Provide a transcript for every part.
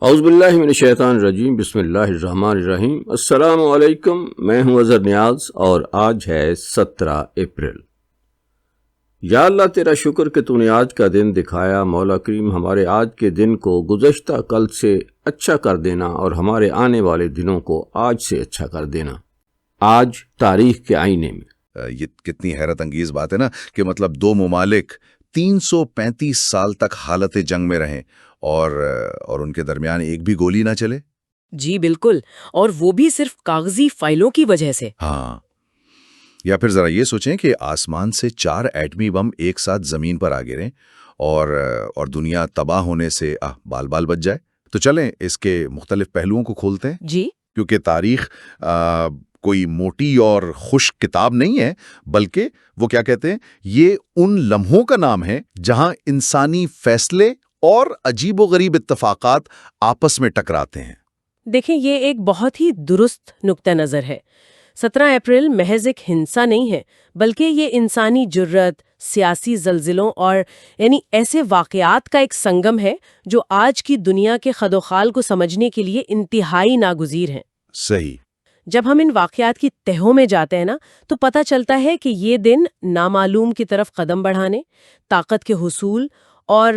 اعوذ باللہ من الشیطان الرجیم، بسم اللہ الرحمن الرحیم۔ السلام علیکم، میں ہوں اظہر نیاز اور آج ہے 17 اپریل۔ یا اللہ تیرا شکر کہ تو نے آج کا دن دکھایا۔ مولا کریم ہمارے آج کے دن کو گزشتہ کل سے اچھا کر دینا اور ہمارے آنے والے دنوں کو آج سے اچھا کر دینا۔ آج تاریخ کے آئینے میں یہ کتنی حیرت انگیز بات ہے نا کہ مطلب دو ممالک 335 سال تک حالت جنگ میں رہیں اور ان کے درمیان ایک بھی گولی نہ چلے۔ جی بالکل، اور وہ بھی صرف کاغذی فائلوں کی وجہ سے۔ ہاں، یا پھر ذرا یہ سوچیں کہ آسمان سے 4 ایٹمی بم ایک ساتھ زمین پر آ گریں اور دنیا تباہ ہونے سے بال بال بچ جائے۔ تو چلیں اس کے مختلف پہلوؤں کو کھولتے ہیں، جی، کیونکہ تاریخ کوئی موٹی اور خشک کتاب نہیں ہے، بلکہ وہ کیا کہتے ہیں، یہ ان لمحوں کا نام ہے جہاں انسانی فیصلے اور عجیب و غریب اتفاقات آپس میں ٹکراتے ہیں۔ دیکھیں یہ ایک بہت ہی درست نقطہ نظر ہے۔ 17 اپریل محض ایک ہنسا نہیں ہے، بلکہ یہ انسانی جرت، سیاسی زلزلوں اور یعنی ایسے واقعات کا ایک سنگم ہے جو آج کی دنیا کے خد و خال کو سمجھنے کے لیے انتہائی ناگزیر ہیں۔ صحیح۔ جب ہم ان واقعات کی تہوں میں جاتے ہیں نا تو پتہ چلتا ہے کہ یہ دن نامعلوم کی طرف قدم بڑھانے، طاقت کے حصول اور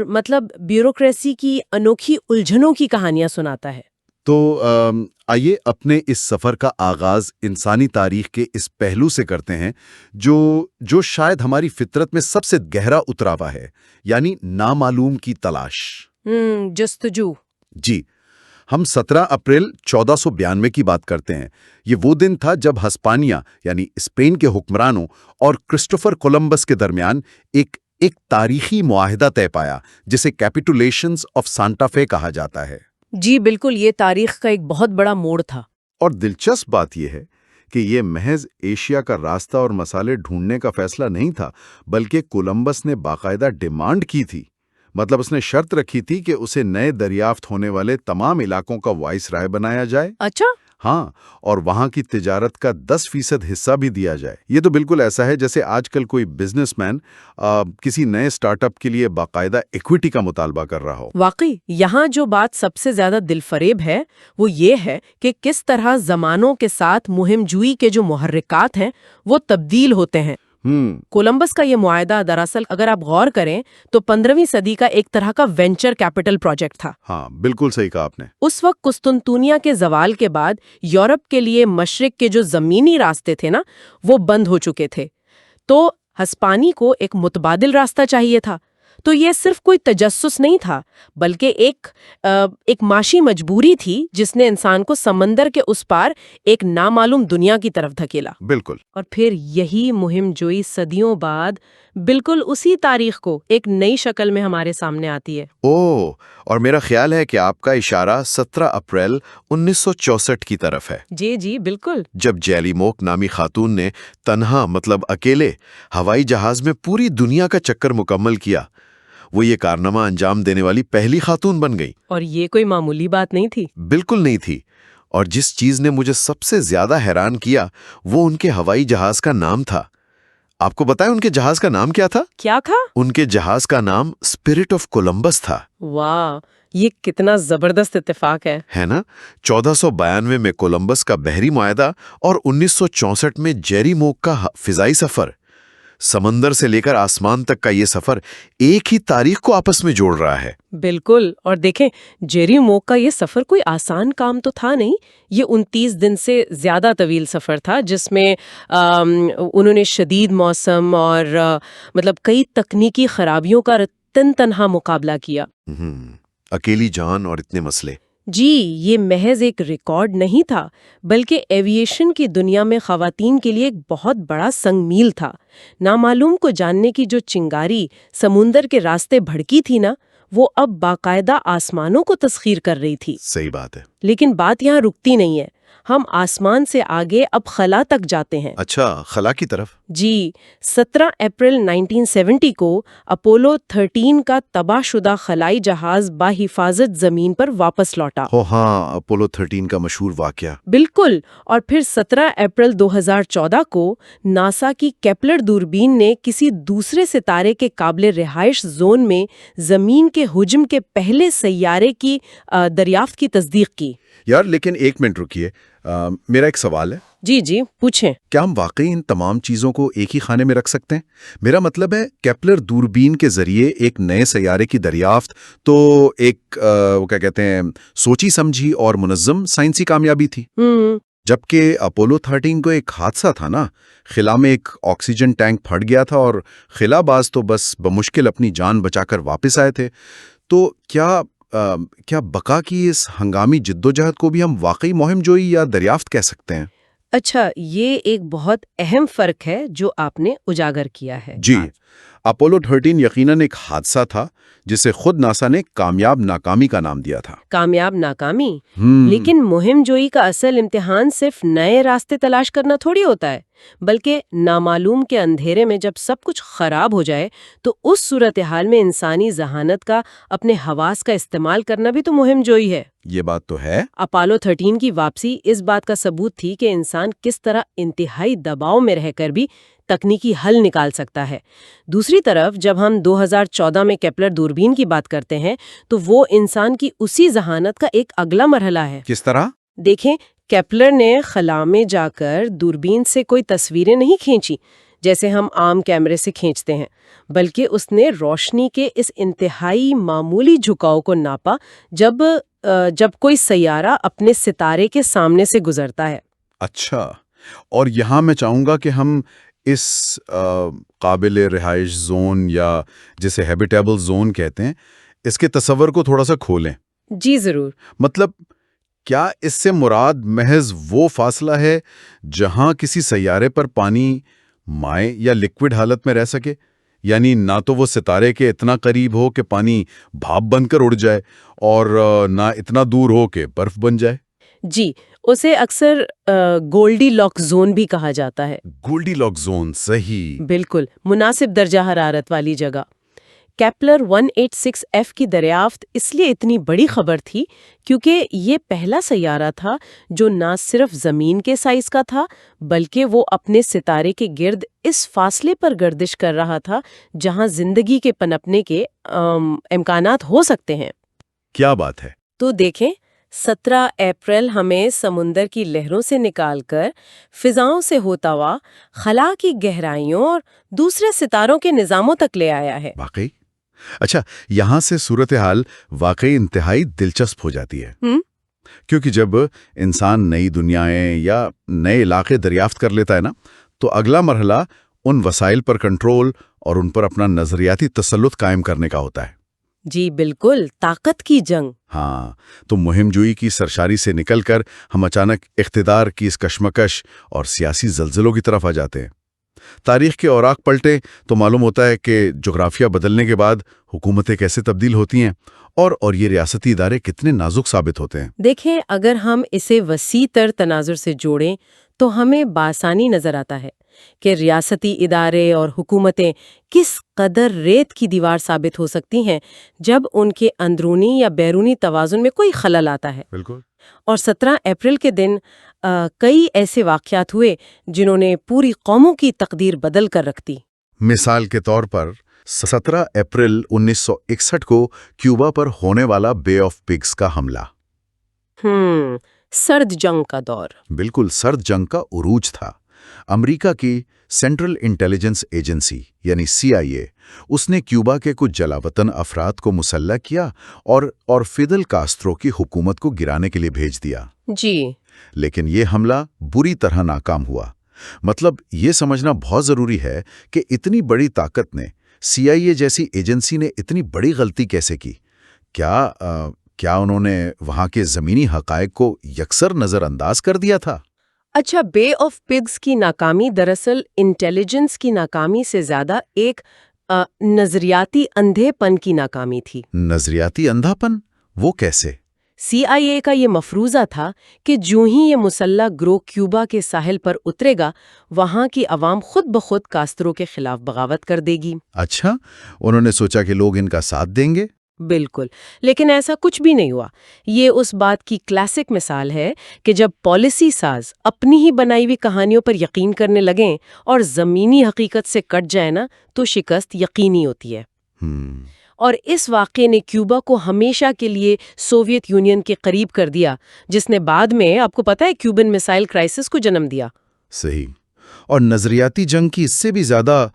بیوروکریسی کی انوکھی الجھنوں کی کہانیاں سناتا ہے۔ تو آئیے اپنے اس سفر کا آغاز انسانی تاریخ کے اس پہلو سے کرتے ہیں جو شاید ہماری فطرت میں سب سے گہرا اترا ہوا ہے، یعنی نامعلوم کی تلاش۔ جستجو۔ جی، ہم 17 اپریل 1492 کی بات کرتے ہیں۔ یہ وہ دن تھا جب ہسپانیہ یعنی اسپین کے حکمرانوں اور کرسٹوفر کولمبس کے درمیان ایک تاریخی معاہدہ طے پایا، جسے کیپیٹولیشنز آف سانٹا فے کہا جاتا ہے۔ جی بالکل، یہ تاریخ کا ایک بہت بڑا موڑ تھا۔ اور دلچسپ بات یہ ہے کہ یہ محض ایشیا کا راستہ اور مسالے ڈھونڈنے کا فیصلہ نہیں تھا، بلکہ کولمبس نے باقاعدہ ڈیمانڈ کی تھی۔ مطلب اس نے شرط رکھی تھی کہ اسے نئے دریافت ہونے والے تمام علاقوں کا وائس رائے بنایا جائے۔ اچھا؟ ہاں، اور وہاں کی تجارت کا 10% حصہ بھی دیا جائے۔ یہ تو بالکل ایسا ہے جیسے آج کل کوئی بزنس مین کسی نئے سٹارٹ اپ کے لیے باقاعدہ ایکویٹی کا مطالبہ کر رہا ہو۔ واقعی یہاں جو بات سب سے زیادہ دل فریب ہے وہ یہ ہے کہ کس طرح زمانوں کے ساتھ مہم جوئی کے جو محرکات ہیں وہ تبدیل ہوتے ہیں۔ کولمبس کا یہ معاہدہ دراصل اگر آپ غور کریں تو 15ویں صدی کا ایک طرح کا وینچر کیپٹل پروجیکٹ تھا۔ ہاں، بالکل صحیح کہا آپ نے۔ اس وقت قسطنطنیہ کے زوال کے بعد یورپ کے لیے مشرق کے جو زمینی راستے تھے نا وہ بند ہو چکے تھے، تو ہسپانی کو ایک متبادل راستہ چاہیے تھا۔ تو یہ صرف کوئی تجسس نہیں تھا، بلکہ ایک معاشی مجبوری تھی جس نے انسان کو سمندر کے اس پار ایک نامعلوم دنیا کی طرف دھکیلا۔ بالکل۔ اور پھر یہی مہم جوئی صدیوں بعد بالکل اسی تاریخ کو ایک نئی شکل میں ہمارے سامنے آتی ہے۔ اور میرا خیال ہے کہ آپ کا اشارہ 17 اپریل 1964 کی طرف ہے۔ جی بالکل۔ جب جیلی موک نامی خاتون نے تنہا اکیلے ہوائی جہاز میں پوری دنیا کا چکر مکمل کیا، وہ یہ کارنامہ انجام دینے والی پہلی خاتون بن گئی۔ اور یہ کوئی معمولی بات نہیں تھی۔ بالکل نہیں تھی۔ اور جس چیز نے مجھے سب سے زیادہ حیران کیا وہ ان کے ہوائی جہاز کا نام تھا۔ آپ کو بتائیں ان کے جہاز کا نام کیا تھا؟ کیا تھا؟ ان کے جہاز کا نام اسپرٹ آف کولمبس تھا۔ واہ، یہ کتنا زبردست اتفاق ہے نا؟ 1492 میں کولمبس کا بحری معاہدہ اور 1964 میں جیری موک کا فضائی سفر، سمندر سے لے کر آسمان تک کا یہ سفر ایک ہی تاریخ کو آپس میں جوڑ رہا ہے۔ بالکل، اور دیکھیں جیری موک کا یہ سفر کوئی آسان کام تو تھا نہیں، یہ 29 دن سے زیادہ طویل سفر تھا جس میں انہوں نے شدید موسم اور کئی تکنیکی خرابیوں کا تنہا مقابلہ کیا۔ اکیلی جان اور اتنے مسئلے۔ جی، یہ محض ایک ریکارڈ نہیں تھا، بلکہ ایویشن کی دنیا میں خواتین کے لیے ایک بہت بڑا سنگ میل تھا۔ نامعلوم کو جاننے کی جو چنگاری سمندر کے راستے بھڑکی تھی نا، وہ اب باقاعدہ آسمانوں کو تسخیر کر رہی تھی۔ صحیح بات ہے۔ لیکن بات یہاں رکتی نہیں ہے۔ ہم آسمان سے آگے اب خلا تک جاتے ہیں۔ اچھا، خلا کی طرف؟ جی، 17 اپریل 1970 کو اپولو 13 کا تباہ شدہ خلائی جہاز بحفاظت زمین پر واپس لوٹا۔ ہاں، اپولو 13 کا مشہور واقعہ۔ بالکل، اور پھر 17 اپریل 2014 کو ناسا کی کیپلر دوربین نے کسی دوسرے ستارے کے قابل رہائش زون میں زمین کے حجم کے پہلے سیارے کی دریافت کی تصدیق کی۔ یار لیکن ایک منٹ رکیے، میرا ایک سوال ہے۔ جی جی، پوچھیں۔ کیا ہم واقعی ان تمام چیزوں کو ایک ہی خانے میں رکھ سکتے ہیں؟ میرا مطلب ہے کیپلر دوربین کے ذریعے ایک نئے سیارے کی دریافت تو ایک وہ کیا کہتے ہیں سوچی سمجھی اور منظم سائنسی کامیابی تھی، جبکہ اپولو 13 کو ایک حادثہ تھا نا، خلا میں ایک آکسیجن ٹینک پھٹ گیا تھا اور خلا باز تو بس بمشکل اپنی جان بچا کر واپس آئے تھے۔ تو کیا بقا کی اس ہنگامی جدوجہد کو بھی ہم واقعی مہم جوئی یا دریافت کہہ سکتے ہیں؟ اچھا، یہ ایک بہت اہم فرق ہے جو آپ نے اجاگر کیا ہے۔ جی، اپولو 13 یقیناً ایک حادثہ تھا جسے خود ناسا نے کامیاب ناکامی کا نام دیا تھا۔ کامیاب ناکامی؟ لیکن مہم جوئی کا اصل امتحان صرف نئے راستے تلاش کرنا تھوڑی ہوتا ہے، بلکہ نامعلوم کے اندھیرے میں جب سب کچھ خراب ہو جائے تو اس صورتحال میں انسانی ذہانت کا، اپنے حواس کا استعمال کرنا بھی تو مہم جوئی ہے۔ یہ بات تو ہے۔ اپولو 13 کی واپسی اس بات کا ثبوت تھی کہ انسان کس طرح انتہائی دباؤ میں رہ کر بھی تکنیکی حل نکال سکتا ہے۔ دوسری طرف جب ہم 2014 میں کیپلر دوربین کی بات کرتے ہیں تو وہ انسان کی اسی ذہانت کا ایک اگلا مرحلہ ہے۔ کس طرح؟ دیکھیں، کیپلر نے خلا میں جا کر دوربین سے کوئی تصویریں نہیں کھینچی جیسے ہم عام کیمرے سے کھینچتے ہیں، بلکہ اس نے روشنی کے اس انتہائی معمولی جھکاؤ کو ناپا جب کوئی سیارہ اپنے ستارے کے سامنے سے گزرتا ہے۔ اچھا، اور یہاں میں چاہوں گا کہ ہم اس قابل رہائش زون یا جسے ہیبیٹیبل زون کہتے ہیں اس کے تصور کو تھوڑا سا کھولیں۔ جی ضرور۔ مطلب کیا اس سے مراد محض وہ فاصلہ ہے جہاں کسی سیارے پر پانی مائع یا لکوڈ حالت میں رہ سکے؟ یعنی نہ تو وہ ستارے کے اتنا قریب ہو کہ پانی بھاپ بن کر اڑ جائے اور نہ اتنا دور ہو کہ برف بن جائے؟ جی، اسے اکثر گولڈی لاک زون بھی کہا جاتا ہے۔ گولڈی لاک زون، صحیح۔ بالکل، مناسب درجہ حرارت والی جگہ۔ کیپلر 186F کی دریافت اس لیے اتنی بڑی خبر تھی کیونکہ یہ پہلا سیارہ تھا جو نہ صرف زمین کے سائز کا تھا بلکہ وہ اپنے ستارے کے گرد اس فاصلے پر گردش کر رہا تھا جہاں زندگی کے پنپنے کے امکانات ہو سکتے ہیں۔ کیا بات ہے! تو دیکھیں، 17 اپریل ہمیں سمندر کی لہروں سے نکال کر فضاؤں سے ہوتا ہوا خلا کی گہرائیوں اور دوسرے ستاروں کے نظاموں تک لے آیا ہے۔ واقعی؟ اچھا، یہاں سے صورتحال واقعی انتہائی دلچسپ ہو جاتی ہے، کیونکہ جب انسان نئی دنیایں یا نئے علاقے دریافت کر لیتا ہے نا، تو اگلا مرحلہ ان وسائل پر کنٹرول اور ان پر اپنا نظریاتی تسلط قائم کرنے کا ہوتا ہے۔ جی بالکل، طاقت کی جنگ۔ ہاں، تو مہم جوئی کی سرشاری سے نکل کر ہم اچانک اقتدار کی اس کشمکش اور سیاسی زلزلوں کی طرف آ جاتے ہیں۔ تاریخ کے اوراق پلٹے تو معلوم ہوتا ہے کہ جغرافیہ بدلنے کے بعد حکومتیں کیسے تبدیل ہوتی ہیں اور یہ ریاستی ادارے کتنے نازک ثابت ہوتے ہیں۔ دیکھیں، اگر ہم اسے وسیع تر تناظر سے جوڑیں تو ہمیں بآسانی نظر آتا ہے کہ ریاستی ادارے اور حکومتیں کس قدر ریت کی دیوار ثابت ہو سکتی ہیں جب ان کے اندرونی یا بیرونی توازن میں کوئی خلل آتا ہے۔ بالکل۔ اور 17 اپریل کے دن کئی ایسے واقعات ہوئے جنہوں نے پوری قوموں کی تقدیر بدل کر رکھ دی۔ مثال کے طور پر 17 اپریل 1961 کو کیوبا پر ہونے والا بے آف پگز کا حملہ۔ سرد جنگ کا دور۔ بالکل، سرد جنگ کا عروج تھا۔ امریکہ کی سینٹرل انٹیلیجنس ایجنسی یعنی CIA اس نے کیوبا کے کچھ جلاوطن افراد کو مسلح کیا اور فیدل کاسترو کی حکومت کو گرانے کے لیے بھیج دیا۔ جی، لیکن یہ حملہ بری طرح ناکام ہوا۔ مطلب یہ سمجھنا بہت ضروری ہے کہ اتنی بڑی طاقت نے، CIA جیسی ایجنسی نے اتنی بڑی غلطی کیسے کی؟ کیا انہوں نے وہاں کے زمینی حقائق کو یکسر نظر انداز کر دیا تھا؟ اچھا، بے آف پگز کی ناکامی دراصل انٹیلیجنس کی ناکامی سے زیادہ ایک نظریاتی اندھے پن کی ناکامی تھی۔ نظریاتی اندھا پن؟ وہ کیسے؟ CIA کا یہ مفروضہ تھا کہ جو ہی یہ مسلح گروہ کیوبا کے ساحل پر اترے گا وہاں کی عوام خود بخود کاسترو کے خلاف بغاوت کر دے گی۔ اچھا، انہوں نے سوچا کہ لوگ ان کا ساتھ دیں گے؟ بالکل، لیکن ایسا کچھ بھی نہیں ہوا۔ یہ اس بات کی کلاسک مثال ہے کہ جب پالیسی ساز اپنی ہی بنائی ہوئی کہانیوں پر یقین کرنے لگیں اور زمینی حقیقت سے کٹ جائے نا تو شکست یقینی ہوتی ہے۔ اور اس واقعے نے کیوبا کو ہمیشہ کے لیے سوویت یونین کے قریب کر دیا، جس نے بعد میں آپ کو پتہ ہے کیوبن میسائل کرائسس کو جنم دیا۔ صحیح۔ اور نظریاتی جنگ کی اس سے بھی زیادہ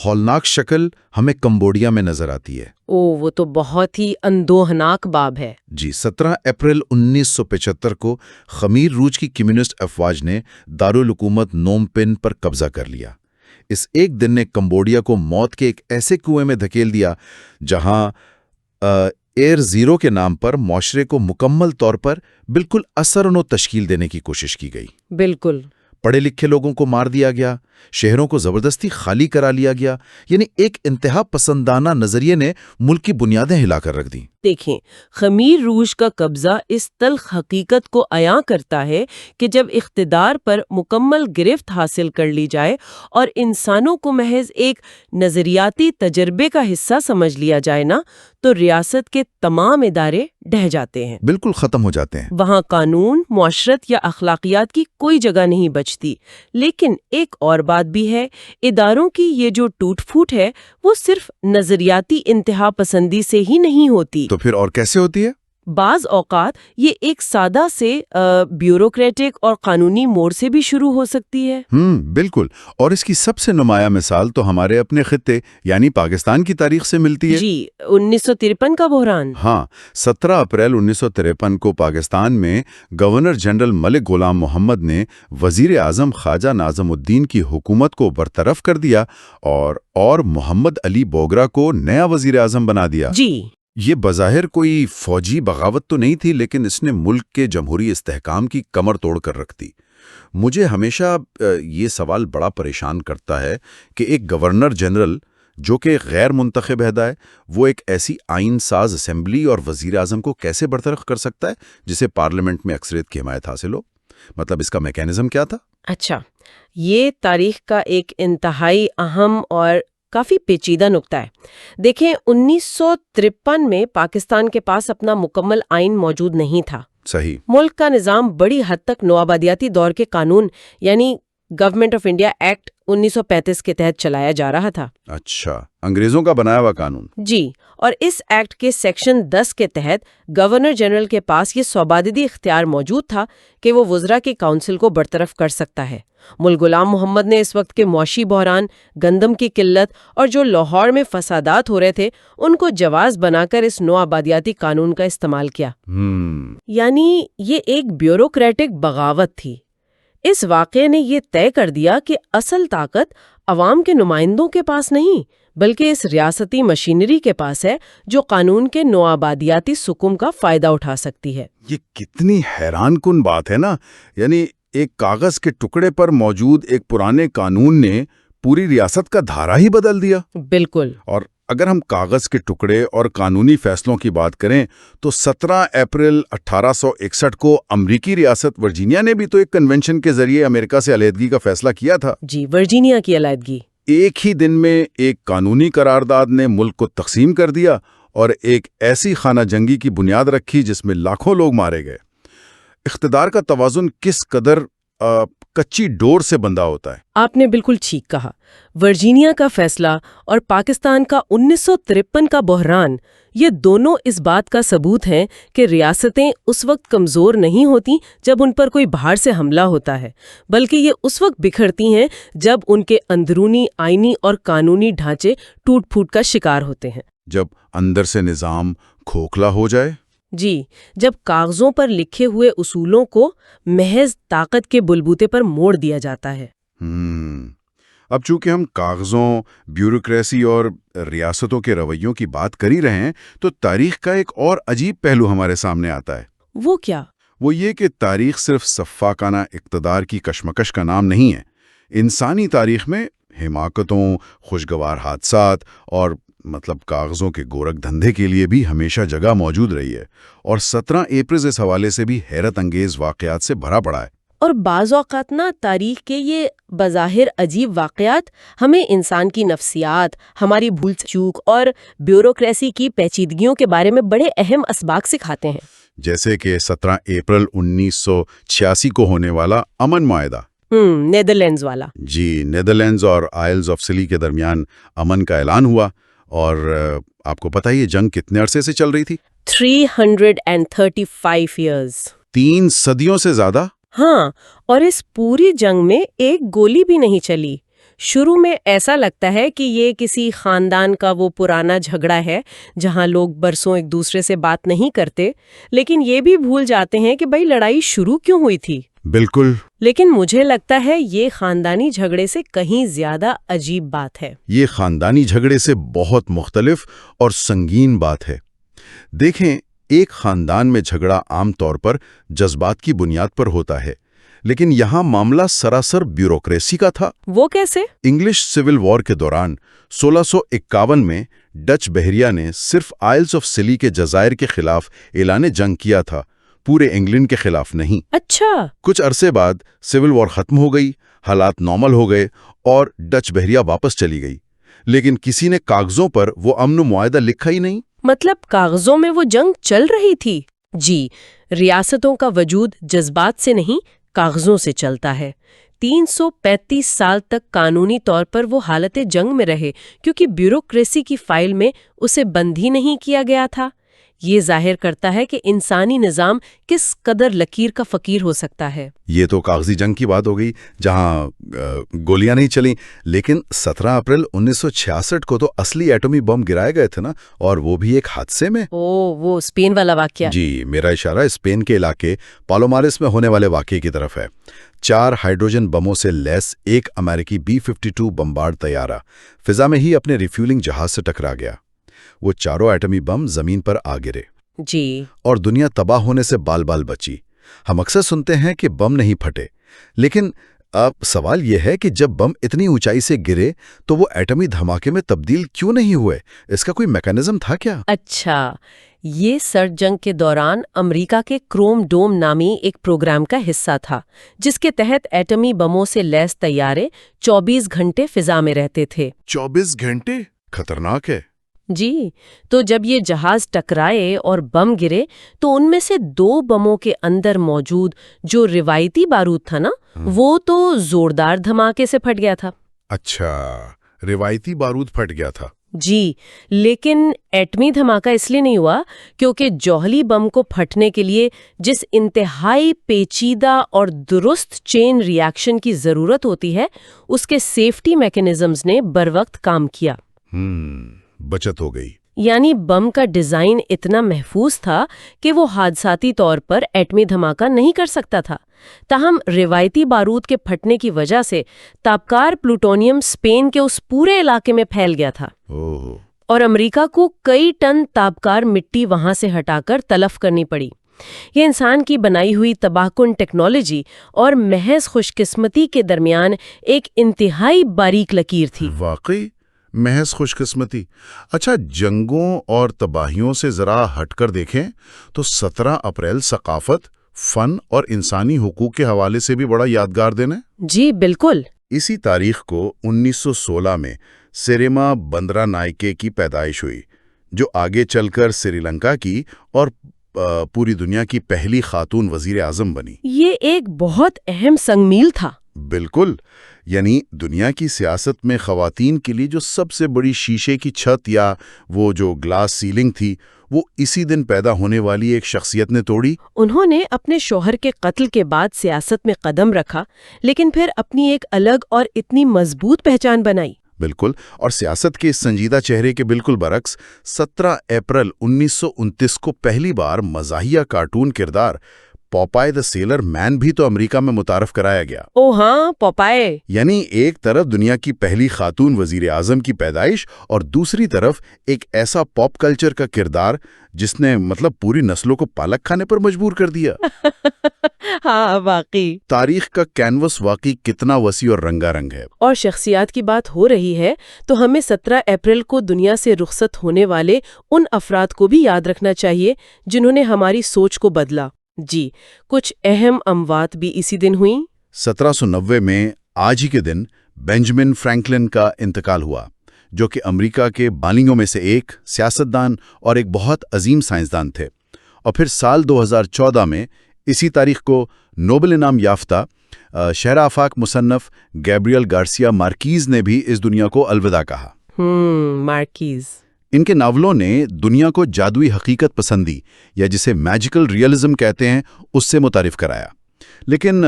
ہولناک شکل ہمیں کمبوڈیا میں نظر آتی ہے۔ وہ تو بہت ہی اندوہناک باب ہے۔ جی، 17 اپریل 1975 کو خمیر روج کی کمیونسٹ افواج نے دارالحکومت نوم پن پر قبضہ کر لیا۔ اس ایک دن نے کمبوڈیا کو موت کے ایک ایسے کنویں میں دھکیل دیا جہاں ایئر زیرو کے نام پر معاشرے کو مکمل طور پر بالکل اثر و تشکیل دینے کی کوشش کی گئی۔ بالکل۔ پڑھے لکھے لوگوں کو مار دیا گیا، شہروں کو زبردستی خالی کرا لیا گیا، یعنی ایک انتہا پسندانہ نظریے نے ملک کی بنیادیں ہلا کر رکھ دیں۔ دیکھیں، خمیر روج کا قبضہ اس تلخ حقیقت کو عیاں کرتا ہے کہ جب اقتدار پر مکمل گرفت حاصل کر لی جائے اور انسانوں کو محض ایک نظریاتی تجربے کا حصہ سمجھ لیا جائے نا تو ریاست کے تمام ادارے ڈہ جاتے ہیں، بالکل ختم ہو جاتے ہیں۔ وہاں قانون، معاشرت یا اخلاقیات کی کوئی جگہ نہیں بچتی۔ لیکن ایک اور بات بھی ہے، اداروں کی یہ جو ٹوٹ پھوٹ ہے وہ صرف نظریاتی انتہا پسندی سے ہی نہیں ہوتی۔ تو پھر اور کیسے ہوتی ہے؟ بعض اوقات یہ ایک سادہ سے بیوروکریٹک اور قانونی موڑ سے بھی شروع ہو سکتی ہے۔ بالکل، اور اس کی سب سے نمایاں مثال تو ہمارے اپنے خطے یعنی پاکستان کی تاریخ سے ملتی ہے۔ جی، 1953 کا بحران۔ ہاں، 17 اپریل 1953 کو پاکستان میں گورنر جنرل ملک غلام محمد نے وزیر اعظم خواجہ ناظم الدین کی حکومت کو برطرف کر دیا اور محمد علی بوگرا کو نیا وزیر اعظم بنا دیا۔ جی، یہ بظاہر کوئی فوجی بغاوت تو نہیں تھی، لیکن اس نے ملک کے جمہوری استحکام کی کمر توڑ کر رکھ دی۔ مجھے ہمیشہ یہ سوال بڑا پریشان کرتا ہے کہ ایک گورنر جنرل جو کہ غیر منتخب عہدہ ہے، وہ ایک ایسی آئین ساز اسمبلی اور وزیر اعظم کو کیسے برطرف کر سکتا ہے جسے پارلیمنٹ میں اکثریت کی حمایت حاصل ہو؟ مطلب اس کا میکینزم کیا تھا؟ اچھا، یہ تاریخ کا ایک انتہائی اہم اور کافی پیچیدہ نکتہ ہے۔ دیکھیں، 1953 میں پاکستان کے پاس اپنا مکمل آئین موجود نہیں تھا۔ صحیح۔ ملک کا نظام بڑی حد تک نوآبادیاتی دور کے قانون یعنی گورنمنٹ آف انڈیا ایکٹ 1935 کے تحت چلایا جا رہا تھا۔ اچھا، انگریزوں کا بنایا ہوا قانون۔ جی، اور اس ایکٹ کے سیکشن 10 کے تحت گورنر جنرل کے پاس یہ سوبادیدی اختیار موجود تھا کہ وہ وزراء کی کونسل کو برطرف کر سکتا ہے۔ ملک غلام محمد نے اس وقت کے معاشی بحران، گندم کی قلت اور جو لاہور میں فسادات ہو رہے تھے ان کو جواز بنا کر اس نوآبادیاتی قانون کا استعمال کیا۔ یعنی یہ ایک بیوروکریٹک بغاوت تھی۔ اس واقعے نے یہ طے کر دیا کہ اصل طاقت عوام کے نمائندوں کے پاس نہیں بلکہ اس ریاستی مشینری کے پاس ہے جو قانون کے نوآبادیاتی سکم کا فائدہ اٹھا سکتی ہے۔ یہ کتنی حیران کن بات ہے نا، یعنی ایک کاغذ کے ٹکڑے پر موجود ایک پرانے قانون نے پوری ریاست کا دھارا ہی بدل دیا۔ بالکل۔ اور اگر ہم کاغذ کے ٹکڑے اور قانونی فیصلوں کی بات کریں تو 17 اپریل 1861 کو امریکی ریاست ورجینیا نے بھی تو ایک کنونشن کے ذریعے امریکہ سے علیحدگی کا فیصلہ کیا تھا۔ جی، ورجینیا کی علیحدگی۔ ایک ہی دن میں ایک قانونی قرارداد نے ملک کو تقسیم کر دیا اور ایک ایسی خانہ جنگی کی بنیاد رکھی جس میں لاکھوں لوگ مارے گئے۔ اقتدار کا توازن کس قدر کچی ڈور سے بندھا ہوتا ہے۔ آپ نے بالکل ٹھیک کہا۔ ورجینیا کا فیصلہ اور پاکستان کا 1953 کا بحران، یہ دونوں اس بات کا ثبوت ہیں کہ ریاستیں اس وقت کمزور نہیں ہوتی جب ان پر کوئی باہر سے حملہ ہوتا ہے، بلکہ یہ اس وقت بکھرتی ہیں جب ان کے اندرونی آئینی اور قانونی ڈھانچے ٹوٹ پھوٹ کا شکار ہوتے ہیں۔ جب اندر سے نظام کھوکھلا ہو جائے۔ جی، جب کاغذوں پر لکھے ہوئے اصولوں کو محض طاقت کے بلبوتے پر موڑ دیا جاتا ہے۔ اب چونکہ ہم کاغذوں، بیوروکریسی اور ریاستوں کے رویوں کی بات کر ہی رہے ہیں تو تاریخ کا ایک اور عجیب پہلو ہمارے سامنے آتا ہے۔ وہ کیا؟ وہ یہ کہ تاریخ صرف سفاکانہ اقتدار کی کشمکش کا نام نہیں ہے۔ انسانی تاریخ میں حماقتوں، خوشگوار حادثات اور مطلب کاغذوں کے گورکھ دھندے کے لیے بھی ہمیشہ جگہ موجود رہی ہے، اور 17 اپریل اس حوالے سے بھی حیرت انگیز واقعات سے بھرا پڑا ہے۔ اور بعض اوقات نا تاریخ کے یہ بظاہر عجیب واقعات ہمیں انسان کی نفسیات، ہماری بھول چوک اور بیوروکریسی کی پیچیدگیوں کے بارے میں بڑے اہم اسباق سکھاتے ہیں۔ جیسے کہ 17 اپریل 1986 کو ہونے والا امن معاہدہ۔ نیدرلینڈز والا۔ جی، نیدرلینڈز اور آئلز آف سلی کے درمیان امن کا اعلان ہوا، اور آپ کو پتہ ہے یہ جنگ کتنے عرصے سے چل رہی تھی؟ 335 ایئرز۔ 3 صدیوں سے زیادہ۔ ہاں، اور اس پوری جنگ میں ایک گولی بھی نہیں چلی۔ شروع میں ایسا لگتا ہے کہ یہ کسی خاندان کا وہ پرانا جھگڑا ہے جہاں لوگ برسوں ایک دوسرے سے بات نہیں کرتے، لیکن یہ بھی بھول جاتے ہیں کہ بھئی لڑائی شروع کیوں ہوئی تھی۔ بالکل۔ لیکن مجھے لگتا ہے یہ خاندانی جھگڑے سے کہیں زیادہ عجیب بات ہے۔ یہ خاندانی جھگڑے سے بہت مختلف اور سنگین بات ہے۔ دیکھیں، ایک خاندان میں جھگڑا عام طور پر جذبات کی بنیاد پر ہوتا ہے، لیکن یہاں معاملہ سراسر بیوروکریسی کا تھا۔ وہ کیسے؟ انگلش سول وار کے دوران 1651 میں ڈچ بحریہ نے صرف آئلز آف سلی کے جزائر کے خلاف اعلان جنگ کیا تھا، پورے انگلینڈ کے خلاف نہیں۔ اچھا۔ کچھ عرصے بعد سول وار ختم ہو گئی، حالات نارمل ہو گئے اور ڈچ بحریہ واپس چلی گئی، لیکن کسی نے کاغذوں پر وہ امن و معاہدہ لکھا ہی نہیں۔ مطلب کاغذوں میں وہ جنگ چل رہی تھی؟ جی، ریاستوں کا وجود جذبات سے نہیں، کاغذوں سے چلتا ہے۔ 335 سال تک قانونی طور پر وہ حالت جنگ میں رہے کیونکہ بیوروکریسی کی فائل میں اسے بند ہی نہیں کیا گیا تھا۔ یہ ظاہر کرتا ہے کہ انسانی نظام کس قدر لکیر کا فقیر ہو سکتا ہے۔ یہ تو کاغذی جنگ کی بات ہو گئی جہاں گولیاں نہیں چلیں، لیکن 17 اپریل 1966 کو تو اصلی ایٹمی بم گرائے گئے تھے نا، اور وہ بھی ایک حادثے میں۔ وہ اسپین والا واقعہ۔ جی، میرا اشارہ اسپین کے علاقے پالومارس میں ہونے والے واقعے کی طرف ہے۔ 4 ہائیڈروجن بموں سے لیس ایک امریکی B-52 بمبارڈ طیارہ فضا میں ہی اپنے ریفیولنگ جہاز سے ٹکرا گیا۔ وہ چاروں ایٹمی بم زمین پر آ گرے، جی، اور دنیا تباہ ہونے سے بال بال بچی۔ ہم اکثر سنتے ہیں کہ بم نہیں پھٹے، لیکن اب سوال یہ ہے کہ جب بم اتنی اونچائی سے گرے تو وہ ایٹمی دھماکے میں تبدیل کیوں نہیں ہوئے؟ اس کا کوئی میکانزم تھا کیا؟ اچھا، یہ سرد جنگ کے دوران امریکہ کے کروم ڈوم نامی ایک پروگرام کا حصہ تھا جس کے تحت ایٹمی بموں سے لیس طیارے 24 گھنٹے فضا میں رہتے تھے۔ 24 گھنٹے؟ خطرناک ہے۔ جی، تو جب یہ جہاز ٹکرائے اور بم گرے تو ان میں سے 2 بموں کے اندر موجود جو روایتی بارود تھا نا، وہ تو زوردار دھماکے سے پھٹ گیا تھا۔ اچھا، روایتی بارود پھٹ گیا تھا۔ جی، لیکن ایٹمی دھماکہ اس لیے نہیں ہوا کیونکہ جوہری بم کو پھٹنے کے لیے جس انتہائی پیچیدہ اور درست چین ری ایکشن کی ضرورت ہوتی ہے، اس کے سیفٹی میکانزمز نے بروقت کام کیا۔ بچت ہو گئی۔ یعنی بم کا ڈیزائن اتنا محفوظ تھا کہ وہ حادثاتی طور پر ایٹمی دھماکہ نہیں کر سکتا تھا۔ تاہم روایتی بارود کے پھٹنے کی وجہ سے تابکار پلوٹونیم اسپین کے اس پورے علاقے میں پھیل گیا تھا، اور امریکہ کو کئی ٹن تابکار مٹی وہاں سے ہٹا کر تلف کرنی پڑی۔ یہ انسان کی بنائی ہوئی تباہ کن ٹیکنالوجی اور محض خوش قسمتی کے درمیان ایک انتہائی باریک لکیر تھی۔ واقعی محض خوش قسمتی۔ اچھا، جنگوں اور تباہیوں سے ذرا ہٹ کر دیکھیں تو 17 اپریل ثقافت، فن اور انسانی حقوق کے حوالے سے بھی بڑا یادگار دن ہے۔ جی بالکل۔ اسی تاریخ کو 1916 میں سیریما بندرا نائکے کی پیدائش ہوئی، جو آگے چل کر سری لنکا کی اور پوری دنیا کی پہلی خاتون وزیر اعظم بنی۔ یہ ایک بہت اہم سنگ میل تھا۔ بالکل، یعنی دنیا کی سیاست میں خواتین کے لیے جو سب سے بڑی شیشے کی چھت یا وہ جو گلاس سیلنگ تھی، وہ اسی دن پیدا ہونے والی ایک شخصیت نے توڑی۔ انہوں نے اپنے شوہر کے قتل کے بعد سیاست میں قدم رکھا، لیکن پھر اپنی ایک الگ اور اتنی مضبوط پہچان بنائی۔ بالکل، اور سیاست کے اس سنجیدہ چہرے کے بالکل برعکس 17 اپریل 1929 کو پہلی بار مزاحیہ کارٹون کردار پوپائے دا سیلر مین بھی تو امریکہ میں متعارف کرایا گیا. او ہاں، پوپائے. یعنی ایک طرف دنیا کی پہلی خاتون وزیر اعظم کی پیدائش اور دوسری طرف ایک ایسا پاپ کلچر کا کردار جس نے پوری نسلوں کو پالک کھانے پر مجبور کر دیا. ہاں واقعی. تاریخ کا کینوس واقعی کتنا وسیع اور رنگا رنگ ہے. اور شخصیات کی بات ہو رہی ہے تو ہمیں 17 اپریل کو دنیا سے رخصت ہونے والے ان افراد کو بھی یاد رکھنا چاہیے جنہوں نے ہماری سوچ کو بدلا. جی، کچھ اہم اموات بھی اسی دن ہوئیں. 1790 میں آج ہی کے دن بینجامن فرینکلن کا انتقال ہوا، جو کہ امریکہ کے بانیوں میں سے ایک سیاستدان اور ایک بہت عظیم سائنسدان تھے. اور پھر سال 2014 میں اسی تاریخ کو نوبل انعام یافتہ شہر آفاق مصنف گیبریل گارسیا مارکیز نے بھی اس دنیا کو الوداع کہا. مارکیز. ان کے ناولوں نے دنیا کو جادوئی حقیقت پسندی یا جسے میجیکل ریئلزم کہتے ہیں اس سے متعارف کرایا. لیکن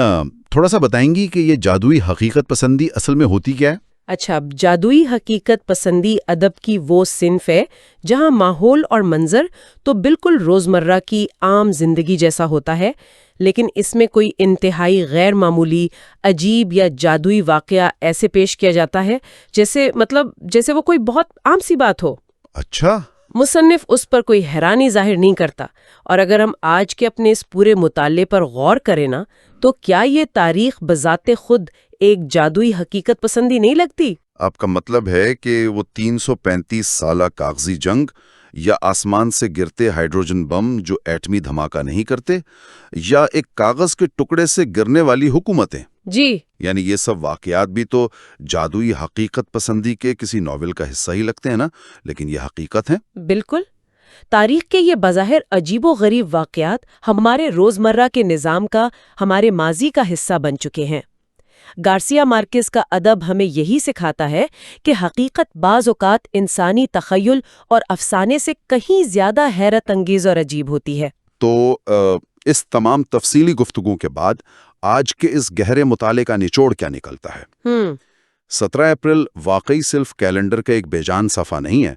تھوڑا سا بتائیں گی کہ یہ جادوئی حقیقت پسندی اصل میں ہوتی کیا ہے؟ اچھا، جادوئی حقیقت پسندی ادب کی وہ صنف ہے جہاں ماحول اور منظر تو بالکل روزمرہ کی عام زندگی جیسا ہوتا ہے، لیکن اس میں کوئی انتہائی غیر معمولی، عجیب یا جادوئی واقعہ ایسے پیش کیا جاتا ہے جیسے وہ کوئی بہت عام سی بات ہو. اچھا. مصنف اس پر کوئی حیرانی ظاہر نہیں کرتا. اور اگر ہم آج کے اپنے اس پورے مطالعے پر غور کریں نا، تو کیا یہ تاریخ بذات خود ایک جادوئی حقیقت پسندی نہیں لگتی؟ آپ کا مطلب ہے کہ وہ 335 سالہ کاغذی جنگ یا آسمان سے گرتے ہائیڈروجن بم جو ایٹمی دھماکہ نہیں کرتے، یا ایک کاغذ کے ٹکڑے سے گرنے والی حکومتیں؟ جی، یعنی یہ سب واقعات بھی تو جادوئی حقیقت پسندی کے کسی ناول کا حصہ ہی لگتے ہیں نا، لیکن یہ حقیقت ہیں. بالکل. تاریخ کے یہ بظاہر عجیب و غریب واقعات ہمارے روزمرہ کے نظام کا، ہمارے ماضی کا حصہ بن چکے ہیں. گارسیا مارکیز کا ادب ہمیں یہی سکھاتا ہے کہ حقیقت بعض اوقات انسانی تخیل اور افسانے سے کہیں زیادہ حیرت انگیز اور عجیب ہوتی ہے. تو اس تمام تفصیلی گفتگو کے بعد آج کے اس گہرے مطالعے کا نچوڑ کیا نکلتا ہے؟ 17 اپریل واقعی صرف کیلنڈر کا ایک بے جان صفحہ نہیں ہے.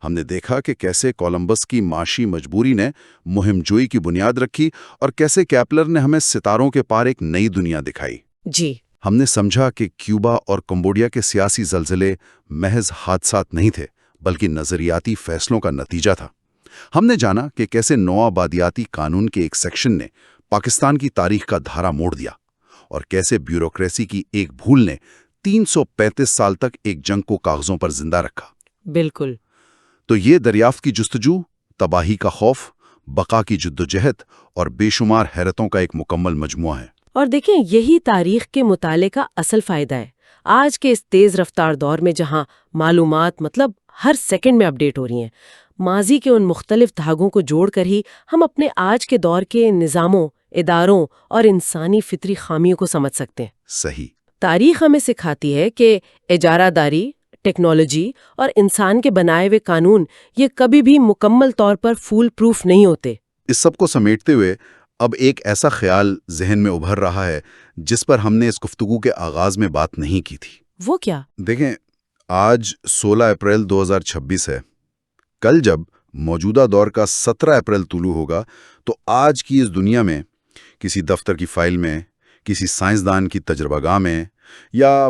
ہم نے دیکھا کہ کیسے کولمبس کی معاشی مجبوری نے مہم جوئی کی بنیاد رکھی اور کیسے کیپلر نے ہمیں ستاروں کے پار ایک نئی دنیا دکھائی. جی، ہم نے سمجھا کہ کیوبا اور کمبوڈیا کے سیاسی زلزلے محض حادثات نہیں تھے، بلکہ نظریاتی فیصلوں کا نتیجہ تھا. ہم نے جانا کہ کیسے نوآبادیاتی قانون کے ایک سیکشن نے پاکستان کی تاریخ کا دھارا موڑ دیا، اور کیسے بیوروکریسی کی ایک بھول نے 335 سال تک ایک جنگ کو کاغذوں پر زندہ رکھا. بالکل. تو یہ دریافت کی جستجو، تباہی کا خوف، بقا کی جدوجہد اور بے شمار حیرتوں کا ایک مکمل مجموعہ ہے. اور دیکھیں، یہی تاریخ کے مطالعے کا اصل فائدہ ہے. آج کے اس تیز رفتار دور میں جہاں معلومات ہر سیکنڈ میں اپڈیٹ ہو رہی ہیں، ماضی کے ان مختلف دھاگوں کو جوڑ کر ہی ہم اپنے آج کے دور کے نظاموں، اداروں اور انسانی فطری خامیوں کو سمجھ سکتے ہیں. صحیح. تاریخ ہمیں سکھاتی ہے کہ اجارہ داری، ٹیکنالوجی اور انسان کے بنائے ہوئے قانون یہ کبھی بھی مکمل طور پر فول پروف نہیں ہوتے. اس سب کو سمیٹتے ہوئے اب ایک ایسا خیال ذہن میں ابھر رہا ہے جس پر ہم نے اس گفتگو کے آغاز میں بات نہیں کی تھی. وہ کیا؟ دیکھیں، آج 16 اپریل 2026 ہے. کل جب موجودہ دور کا 17 اپریل طلوع ہوگا تو آج کی اس دنیا میں کسی دفتر کی فائل میں، کسی سائنسدان کی تجربہ گاہ میں یا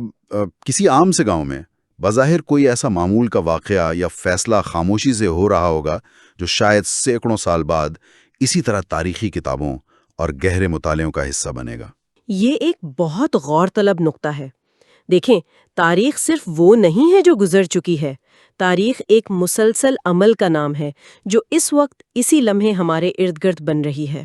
کسی عام سے گاؤں میں بظاہر کوئی ایسا معمول کا واقعہ یا فیصلہ خاموشی سے ہو رہا ہوگا جو شاید سینکڑوں سال بعد اسی طرح تاریخی کتابوں اور گہرے مطالعوں کا حصہ بنے گا. یہ ایک بہت غور طلب نقطہ ہے. دیکھیں، تاریخ صرف وہ نہیں ہے جو گزر چکی ہے. تاریخ ایک مسلسل عمل کا نام ہے جو اس وقت اسی لمحے ہمارے ارد گرد بن رہی ہے.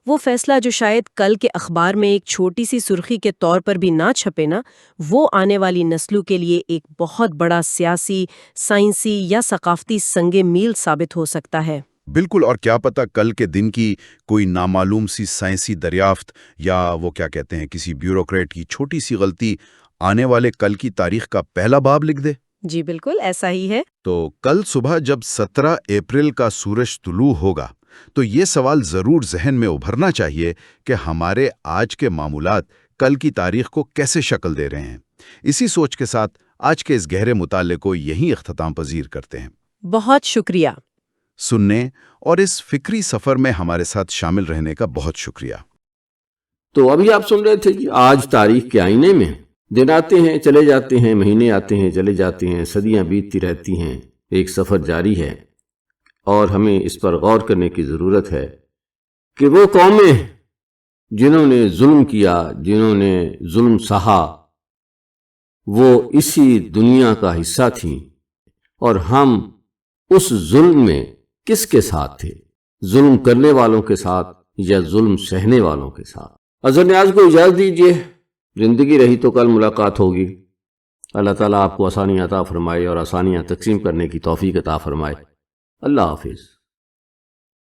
وہ فیصلہ جو شاید کل کے اخبار میں ایک چھوٹی سی سرخی کے طور پر بھی نہ چھپے نا، وہ آنے والی نسلوں کے لیے ایک بہت بڑا سیاسی، سائنسی یا ثقافتی سنگ میل ثابت ہو سکتا ہے. بالکل. اور کیا پتہ کل کے دن کی کوئی نامعلوم سی سائنسی دریافت یا وہ کیا کہتے ہیں کسی بیوروکریٹ کی چھوٹی سی غلطی آنے والے کل کی تاریخ کا پہلا باب لکھ دے. جی بالکل ایسا ہی ہے. تو کل صبح جب 17 اپریل کا سورج طلوع ہوگا تو یہ سوال ضرور ذہن میں ابھرنا چاہیے کہ ہمارے آج کے معمولات کل کی تاریخ کو کیسے شکل دے رہے ہیں. اسی سوچ کے ساتھ آج کے اس گہرے مطالعے کو یہیں اختتام پذیر کرتے ہیں. بہت شکریہ. سننے اور اس فکری سفر میں ہمارے ساتھ شامل رہنے کا بہت شکریہ۔ تو ابھی آپ سن رہے تھے کہ آج تاریخ کے آئینے میں دن آتے ہیں چلے جاتے ہیں، مہینے آتے ہیں چلے جاتے ہیں، صدیاں بیتتی رہتی ہیں، ایک سفر جاری ہے، اور ہمیں اس پر غور کرنے کی ضرورت ہے کہ وہ قومیں جنہوں نے ظلم کیا، جنہوں نے ظلم سہا، وہ اسی دنیا کا حصہ تھیں، اور ہم اس ظلم میں کس کے ساتھ تھے؟ ظلم کرنے والوں کے ساتھ یا ظلم سہنے والوں کے ساتھ؟ اظہر نیاز کو اجازت دیجیے، زندگی رہی تو کل ملاقات ہوگی۔ اللہ تعالیٰ آپ کو آسانیاں عطا فرمائے اور آسانیاں تقسیم کرنے کی توفیق عطا فرمائے۔ اللہ حافظ۔